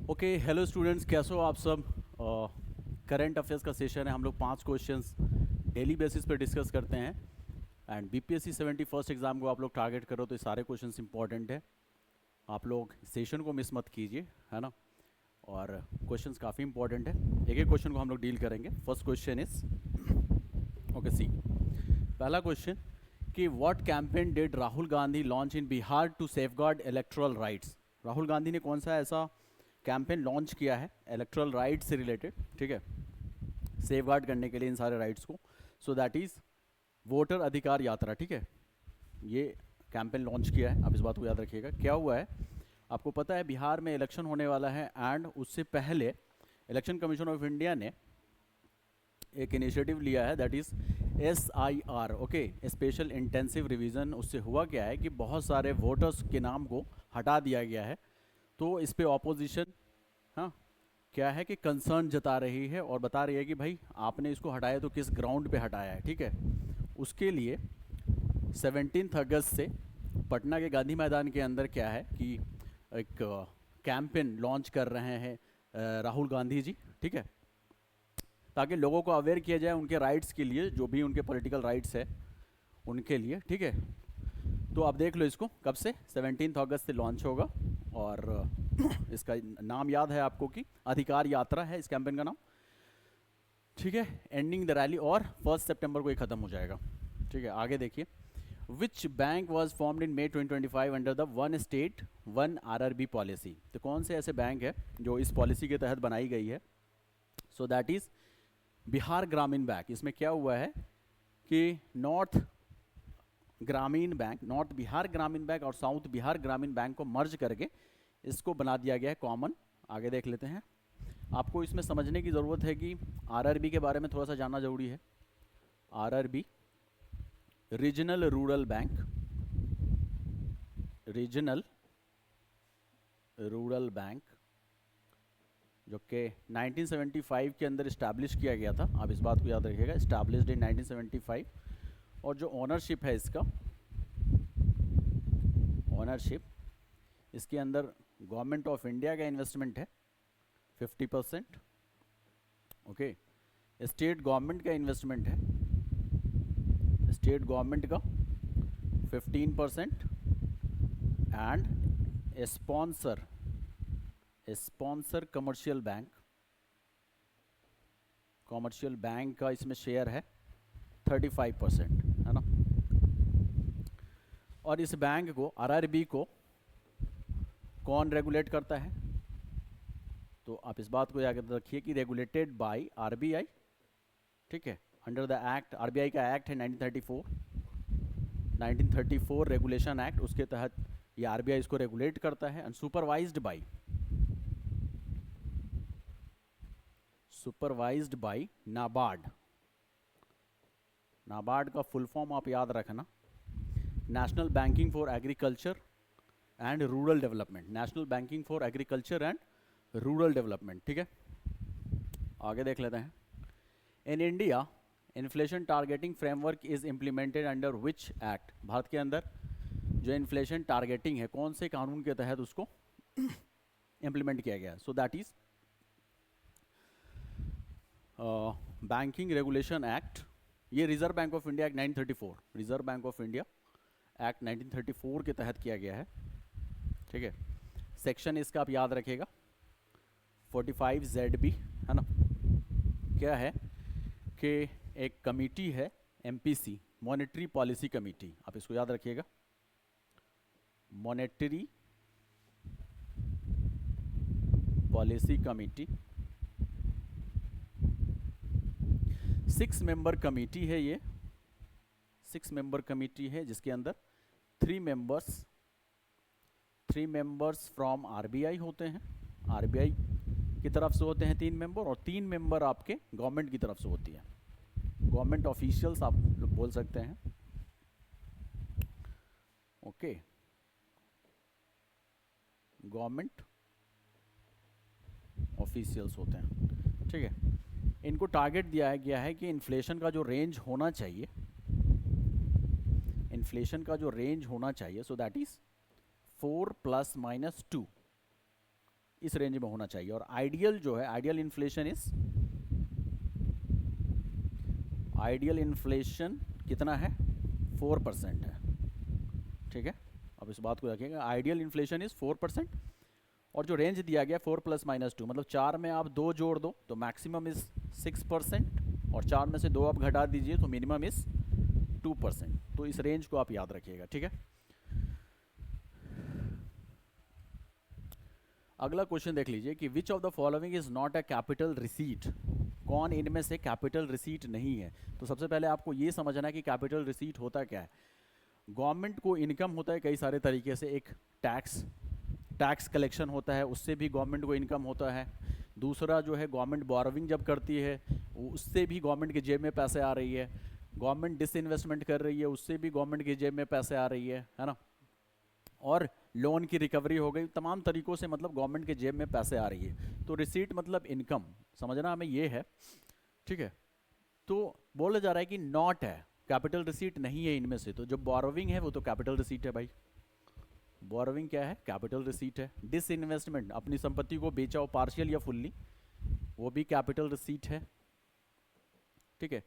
Okay hello students, कैसे हो आप सब। करंट अफेयर्स का सेशन है। हम लोग 5 क्वेश्चंस डेली बेसिस पे डिस्कस करते हैं। एंड बीपीएससी 71st एग्ज़ाम को आप लोग टारगेट करो तो ये सारे क्वेश्चंस इंपॉर्टेंट है। आप लोग सेशन को मिस मत कीजिए, है ना। और क्वेश्चंस काफ़ी इंपॉर्टेंट है। एक एक क्वेश्चन को हम लोग डील करेंगे। First question is okay see. पहला क्वेश्चन कि what campaign did Rahul Gandhi launch in Bihar to safeguard electoral rights. Rahul Gandhi ने कौन सा ऐसा कैंपेन लॉन्च किया है इलेक्टोरल राइट्स से रिलेटेड, ठीक है, सेफगार्ड करने के लिए इन सारे राइट्स को। सो दैट इज वोटर अधिकार यात्रा, ठीक है। ये कैंपेन लॉन्च किया है, आप इस बात को याद रखिएगा। क्या हुआ है, आपको पता है बिहार में इलेक्शन होने वाला है एंड उससे पहले इलेक्शन कमीशन ऑफ इंडिया ने एक इनिशिएटिव लिया है, that is SIR, okay, special intensive revision. उससे हुआ क्या है कि बहुत सारे वोटर्स के नाम को हटा दिया गया है। तो इस पे ऑपोजिशन, हाँ, क्या है कि कंसर्न जता रही है और बता रही है कि भाई आपने इसको हटाया तो किस ग्राउंड पे हटाया है, ठीक है। उसके लिए 17 अगस्त से पटना के गांधी मैदान के अंदर क्या है कि एक कैंपेन लॉन्च कर रहे हैं राहुल गांधी जी, ठीक है, ताकि लोगों को अवेयर किया जाए उनके राइट्स के लिए, जो भी उनके पॉलिटिकल राइट्स है उनके लिए, ठीक है। तो आप देख लो इसको, कब से 17 अगस्त से लॉन्च होगा। और इसका नाम याद है आपको कि अधिकार यात्रा है इस कैंपेन का नाम, ठीक है। एंडिंग द रैली, और 1 सितंबर को ये खत्म हो जाएगा, ठीक है। आगे देखिए, which bank was formed in May 2025 under the one state one RRB policy. तो कौन से ऐसे बैंक है जो इस पॉलिसी के तहत बनाई गई है। सो दैट इज बिहार ग्रामीण बैंक। इसमें क्या हुआ है कि नॉर्थ बिहार ग्रामीण बैंक और साउथ बिहार ग्रामीण बैंक को मर्ज करके इसको बना दिया गया है कॉमन। आगे देख लेते हैं। आपको इसमें समझने की ज़रूरत है कि RRB के बारे में थोड़ा सा जानना जरूरी है। RRB regional rural bank, regional rural bank, जो कि 1975 के अंदर इस्टेब्लिश किया गया था। आप इस बात को याद रखिएगा, इस्टेब्लिश्ड इन 1975। और जो ओनरशिप है इसका, ओनरशिप इसके अंदर गवर्नमेंट ऑफ इंडिया का इन्वेस्टमेंट है 50%, ओके। स्टेट गवर्नमेंट का इन्वेस्टमेंट है, स्टेट गवर्नमेंट का 15%। एंड स्पॉन्सर कमर्शियल बैंक का इसमें शेयर है 35%, है ना। और इस बैंक को, RRB को, कौन रेगुलेट करता है। तो आप इस बात को याद रखिए कि रेगुलेटेड बाय RBI, ठीक है, अंडर द एक्ट। RBI का एक्ट है 1934 रेगुलेशन एक्ट, उसके तहत ये RBI इसको रेगुलेट करता है। And supervised by NABARD. NABARD का फुल फॉर्म आप याद रखना, National Banking for Agriculture and Rural Development, National Banking for Agriculture and Rural Development, ठीक है। आगे देख लेते हैं। In India inflation targeting framework is implemented under which act. Bharat के अंदर जो इन्फ्लेशन टारगेटिंग है, कौन से कानून के तहत उसको इम्प्लीमेंट किया गया। So that is banking regulation act. ये reserve bank of India act 1934, reserve bank of India act 1934 के तहत किया गया है, ठीक है। सेक्शन इसका आप याद रखिएगा 45ZB, है ना। क्या है कि एक कमिटी है MPC, मॉनेटरी पॉलिसी कमिटी, आप इसको याद रखिएगा, monetary policy committee. 6 member committee है ये, 6 मेंबर कमिटी है जिसके अंदर 3 मेंबर्स फ्रॉम RBI होते हैं, RBI की तरफ से होते हैं 3 मेंबर, और 3 मेंबर आपके गवर्नमेंट की तरफ से होती है, गवर्नमेंट ऑफिशियल्स आप लोग बोल सकते हैं, ओके। गवर्नमेंट ऑफिशियल्स होते हैं, ठीक है। इनको टारगेट दिया गया है कि इन्फ्लेशन का जो रेंज होना चाहिए, सो दैट इज 4 ± 2, इस रेंज में होना चाहिए। और आइडियल जो है, आइडियल इन्फ्लेशन कितना है, 4% है। ठीक है, अब इस बात को रखिएगा, आइडियल इन्फ्लेशन इज 4%। और जो रेंज दिया गया 4 + -2 मतलब 4 में आप 2 जोड़ दो तो मैक्सिमम इज 6%, और 4 में से 2 आप घटा दीजिए तो मिनिमम इज 2%। तो इस रेंज को आप याद रखिएगा। ठीक है, अगला क्वेश्चन देख लीजिए कि which of the following is not a capital receipt. कौन इनमें से कैपिटल रिसीट नहीं है। तो सबसे पहले आपको ये समझना है कि कैपिटल रिसीट होता क्या है। गवर्नमेंट को इनकम होता है कई सारे तरीके से, एक टैक्स कलेक्शन होता है, उससे भी गवर्नमेंट को इनकम होता है। दूसरा जो है गवर्नमेंट बोरोविंग जब करती है उससे भी गवर्नमेंट की जेब में पैसे आ रही है। गवर्नमेंट डिसइन्वेस्टमेंट कर रही है उससे भी गवर्नमेंट की जेब में पैसे आ रही है ना। और लोन की रिकवरी हो गई, तमाम तरीक़ों से मतलब गवर्नमेंट के जेब में पैसे आ रही है। तो रिसीट मतलब इनकम, समझना हमें ये है। ठीक है, तो बोला जा रहा है कि नॉट है, कैपिटल रिसीट नहीं है इनमें से। तो जो बोरोविंग है वो तो कैपिटल रिसीट है भाई। बोरोविंग क्या है, कैपिटल रिसीट है। डिसइन्वेस्टमेंट, अपनी संपत्ति को बेचा हो पार्शियल या फुल्ली, वो भी कैपिटल रिसीट है। ठीक है,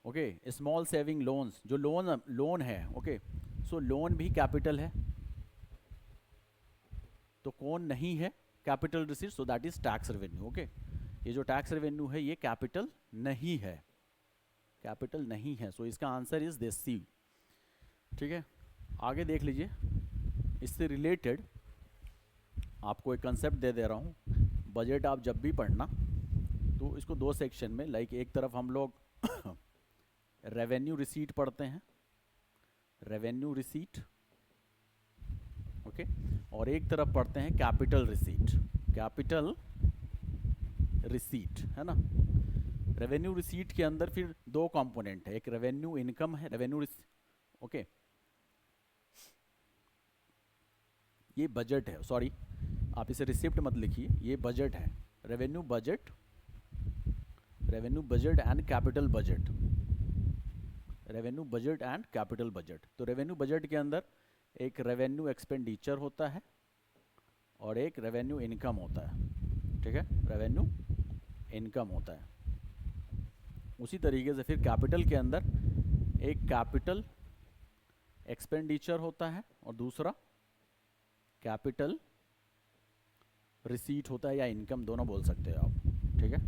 ओके। स्मॉल सेविंग लोन्स, जो लोन है, ओके, सो लोन भी कैपिटल है। तो कौन नहीं है capital receipt, so that is tax revenue. Okay, ये जो टैक्स रेवेन्यू है ये कैपिटल नहीं है, कैपिटल नहीं है। सो इसका आंसर इज दिस सी। ठीक है, आगे देख लीजिए, इससे रिलेटेड आपको एक कंसेप्ट दे दे रहा हूँ। बजट आप जब भी पढ़ना तो इसको 2 सेक्शन में, लाइक एक तरफ हम लोग रेवेन्यू रिसीट पढ़ते हैं, रेवेन्यू रिसीट, ओके, और एक तरफ पढ़ते हैं कैपिटल रिसीट, कैपिटल रिसीट, है ना। रेवेन्यू रिसीट के अंदर फिर 2 कंपोनेंट है, एक रेवेन्यू इनकम है, रेवेन्यू ओके, ये बजट है, सॉरी आप इसे रिसिप्ट मत लिखिए, ये बजट है। Revenue budget, revenue budget and capital budget, revenue budget and capital budget. तो रेवेन्यू बजट के अंदर एक रेवेन्यू एक्सपेंडिचर होता है और एक रेवेन्यू इनकम होता है। ठीक है, रेवेन्यू इनकम होता है। उसी तरीके से फिर कैपिटल के अंदर एक कैपिटल एक्सपेंडिचर होता है और दूसरा कैपिटल रिसीट होता है, या इनकम दोनों बोल सकते हो आप। ठीक है,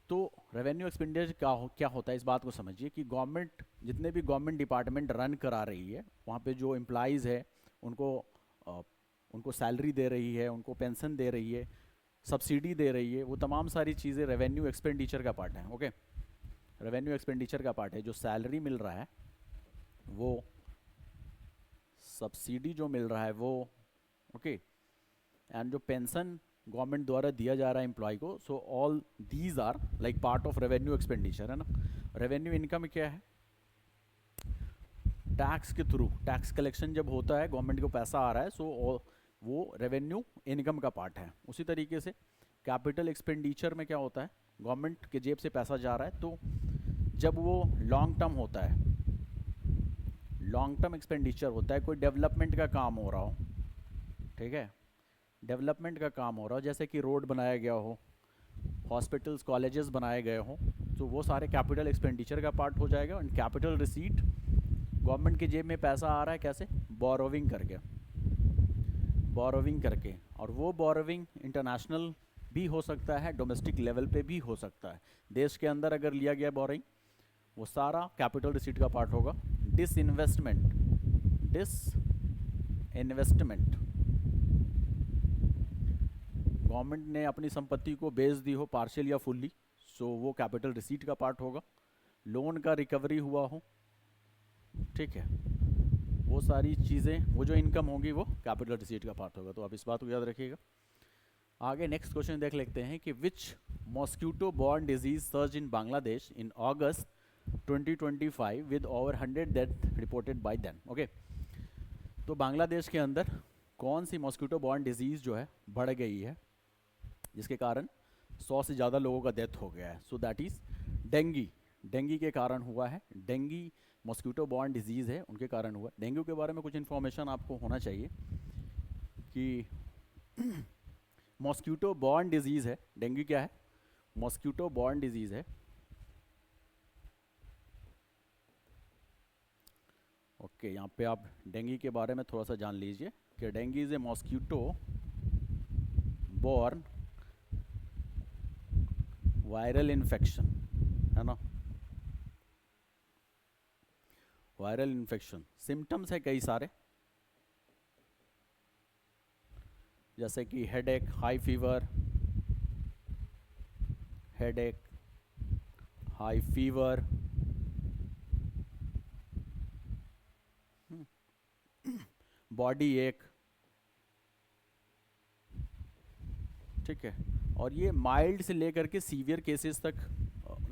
तो रेवेन्यू एक्सपेंडिचर क्या होता है, इस बात को समझिए कि गवर्नमेंट, जितने भी गवर्नमेंट डिपार्टमेंट रन करा रही है, वहाँ पे जो एम्प्लॉइज़ है उनको सैलरी दे रही है, उनको पेंशन दे रही है, सब्सिडी दे रही है, वो तमाम सारी चीज़ें रेवेन्यू एक्सपेंडिचर का पार्ट है। ओके, रेवेन्यू एक्सपेंडिचर का पार्ट है। जो सैलरी मिल रहा है, वो सब्सिडी जो मिल रहा है वो, ओके, एंड जो पेंशन गवर्नमेंट द्वारा दिया जा रहा है एम्प्लॉय को, so all these are like part of revenue expenditure, है ना। रेवेन्यू इनकम क्या है, टैक्स के थ्रू, टैक्स कलेक्शन जब होता है, गवर्नमेंट को पैसा आ रहा है, सो वो रेवेन्यू इनकम का पार्ट है। उसी तरीके से कैपिटल एक्सपेंडिचर में क्या होता है, गवर्नमेंट के जेब से पैसा जा रहा है, तो जब वो लॉन्ग टर्म होता है, लॉन्ग टर्म एक्सपेंडिचर होता है, कोई डेवलपमेंट का काम हो रहा हो, ठीक है, डेवलपमेंट का काम हो रहा हो, जैसे कि रोड बनाया गया हो, हॉस्पिटल्स कॉलेजेस बनाए गए हों, तो वो सारे कैपिटल एक्सपेंडिचर का पार्ट हो जाएगा। एंड कैपिटल रिसीट, गवर्नमेंट की जेब में पैसा आ रहा है कैसे, बोरोविंग करके, बोरोविंग करके, और वो बोरोविंग इंटरनेशनल भी हो सकता है, डोमेस्टिक लेवल पे भी हो सकता है। देश के अंदर अगर लिया गया बोरोइंग, वो सारा कैपिटल रिसीट का पार्ट होगा। डिसइन्वेस्टमेंट, डिसइन्वेस्टमेंट, गवर्नमेंट ने अपनी संपत्ति को बेच दी हो पार्शियल या फुल्ली, सो वो कैपिटल रिसीट का पार्ट होगा। लोन का रिकवरी हुआ हो, ठीक है, वो सारी चीज़ें, वो जो इनकम होगी वो कैपिटल रिसीट का पार्ट होगा। तो आप इस बात को याद रखिएगा। आगे नेक्स्ट क्वेश्चन देख लेते हैं कि which mosquito borne disease surge in Bangladesh in August 2025 with over 100 death reported by them. Okay, तो बांग्लादेश के अंदर कौन सी मॉस्क्यूटो बॉर्न डिजीज़ जो है बढ़ गई है, जिसके कारण 100 से ज़्यादा लोगों का डेथ हो गया है। So that is dinghy, dinghy के कारण हुआ है। डेंगी मॉस्क्यूटो बॉर्न डिजीज़ है, उनके कारण हुआ। डेंगू के बारे में कुछ इन्फॉर्मेशन आपको होना चाहिए कि मॉस्क्यूटो बॉर्न डिजीज़ है। डेंगू क्या है? मॉस्क्यूटो बॉर्न डिजीज़ है। ओके, यहाँ पे आप डेंगू के बारे में थोड़ा सा जान लीजिए कि dengue is a mosquito born viral infection, है ना। वायरल इन्फेक्शन, सिम्टम्स है कई सारे, जैसे कि headache, high fever, headache, high fever, body एक, ठीक है। और ये माइल्ड से लेकर के सीवियर केसेस तक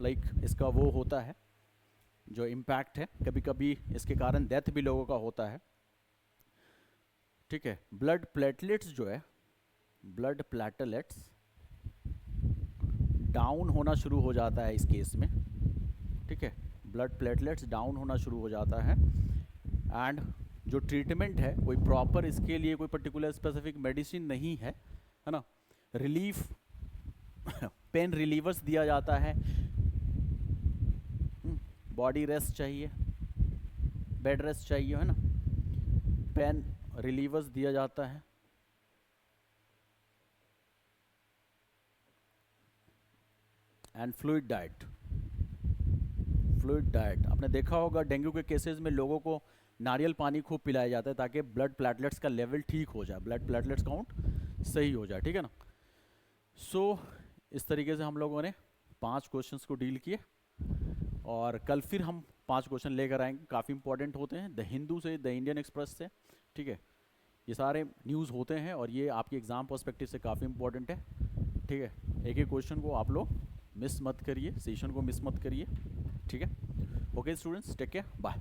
लाइक इसका वो होता है जो इम्पैक्ट है। कभी कभी इसके कारण डेथ भी लोगों का होता है, ठीक है। ब्लड प्लेटलेट्स जो है, ब्लड प्लेटलेट्स डाउन होना शुरू हो जाता है इस केस में, ठीक है। ब्लड प्लेटलेट्स डाउन होना शुरू हो जाता है एंड जो ट्रीटमेंट है कोई प्रॉपर, इसके लिए कोई पर्टिकुलर स्पेसिफिक मेडिसिन नहीं है ना। रिलीफ पेन रिलीवर्स दिया जाता है, बॉडी रेस्ट चाहिए, बेड रेस्ट चाहिए, है ना। पेन रिलीवर्स दिया जाता है, and fluid diet. Fluid diet आपने देखा होगा डेंगू के केसेस में लोगों को नारियल पानी खूब पिलाया जाता है ताकि ब्लड प्लेटलेट्स का लेवल ठीक हो जाए, ब्लड प्लेटलेट्स काउंट सही हो जाए, ठीक है ना। सो इस तरीके से हम लोगों ने 5 क्वेश्चंस को डील किए और कल फिर हम 5 क्वेश्चन लेकर आएंगे, काफ़ी इंपॉर्टेंट होते हैं, द हिंदू से, द इंडियन एक्सप्रेस से, ठीक है। ये सारे न्यूज़ होते हैं और ये आपके एग्ज़ाम पर्सपेक्टिव से काफ़ी इंपॉर्टेंट है, ठीक है। एक एक क्वेश्चन को आप लोग मिस मत करिए, सेशन को मिस मत करिए, ठीक है। Okay students, take care, bye.